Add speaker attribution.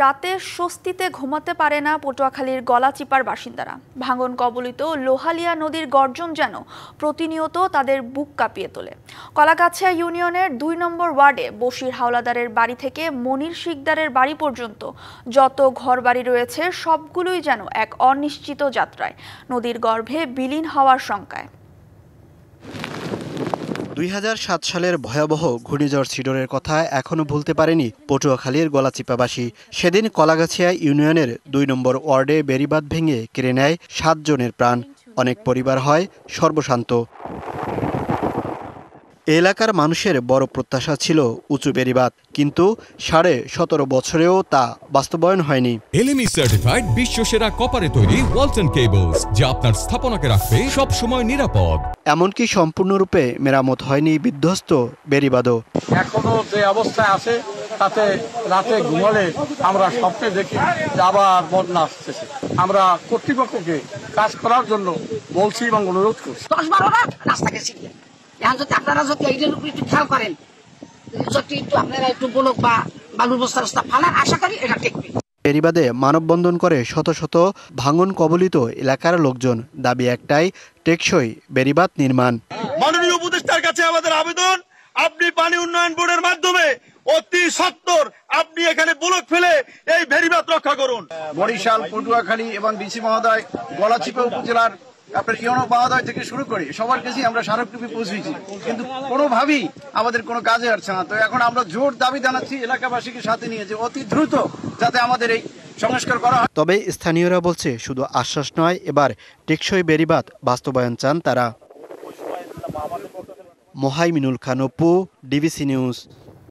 Speaker 1: রাতে স্বস্তিতে ঘুমাতে পারে না পটুয়াখালীর গলাচিপার বাসিন্দারা। ভাঙন কবলিত লোহালিয়া নদীর গর্জন যেন প্রতিনিয়ত তাদের বুক কাঁপিয়ে তোলে। কলাগাছিয়া ইউনিয়নের ২ নম্বর ওয়ার্ডে বশির হাওলাদারের বাড়ি থেকে মনির শিকদারের বাড়ি পর্যন্ত যত ঘরবাড়ি রয়েছে সবগুলোই যেন এক অনিশ্চিত যাত্রায়, নদীর গর্ভে বিলীন হওয়ার শঙ্কায়।
Speaker 2: ২০০৭ সালের ভয়াবহ ঘূর্ণিঝড় সিডরের কথা এখনও ভুলতে পারেনি পটুয়াখালীর গলাচিপাবাসী। সেদিন কলাগাছিয়া ইউনিয়নের ২ নম্বর ওয়ার্ডে বেড়িবাঁধ ভেঙে কেড়ে নেয় ৭ জনের প্রাণ। অনেক পরিবার হয় সর্বশান্ত। এলাকার মানুষের বড় প্রত্যাশা ছিল উঁচু বেড়িবাঁধ, কিন্তু ১৭.৫ বছরেও তা বাস্তবায়ন হয়নি।
Speaker 3: এলএমই সার্টিফাইড বিশ্বসেরা কপারে তৈরি ওয়ালটন কেবলস, যা আপনার স্থাপনাকে রাখবে সব সময় নিরাপদ।
Speaker 2: এমনকি সম্পূর্ণরূপে মেরামত হয়নি বিধ্বস্ত বেড়িবাঁধও।
Speaker 4: এখনো যে অবস্থায় আছে তাতে রাতে ঘুমালে আমরা স্বপ্নে দেখি আবার বন্যা আসতেছে। আমরা কর্তৃপক্ষকে কাজ করার জন্য বলছি এবং অনুরোধ করছি।
Speaker 5: ১০-১২টা রাস্তা গেছি, এখন যদি আপনারা যদি এইটার উপরে একটু খেয়াল করেন, যদি একটু আপনারা একটু ব্লক বা বালুর বস্তা রাস্তা ফালার, আশা করি এটা টেকবে।
Speaker 2: বেড়িবাঁধে মানববন্ধন করে শত শত ভাঙন কবলিত এলাকার লোকজন। দাবি একটাই, টেকসই বেড়িবাঁধ নির্মাণ।
Speaker 6: মাননীয় উপদেষ্টার কাছে আমাদের আবেদন, আপনি পানি উন্নয়ন বোর্ডের মাধ্যমে অতি সত্বর আপনি এখানে ব্লক ফেলে এই বেড়িবাঁধ রক্ষা করুন।
Speaker 7: বরিশাল, পটুয়াখালী এবং ডিসি মহোদয়, গলাচিপা উপজেলার আপনার ইউনো মহোদয় থেকে শুরু করে সবার কাছেই আমরা স্মারকলিপি পৌঁছেছি, কিন্তু কোনোভাবেই আমাদের কোনো কাজে আসছে না। তো এখন আমরা জোর দাবি জানাচ্ছি এলাকাবাসীকে সাথে নিয়ে যে অতি দ্রুত যাতে আমাদের এই সংস্কার করা হয়।
Speaker 2: তবে স্থানীয়রা বলছে, শুধু আশ্বাস নয়, এবার টেকসই বেড়িবাঁধ বাস্তবায়ন চান তারা। Mohaiminul Khan Apu, DBC news.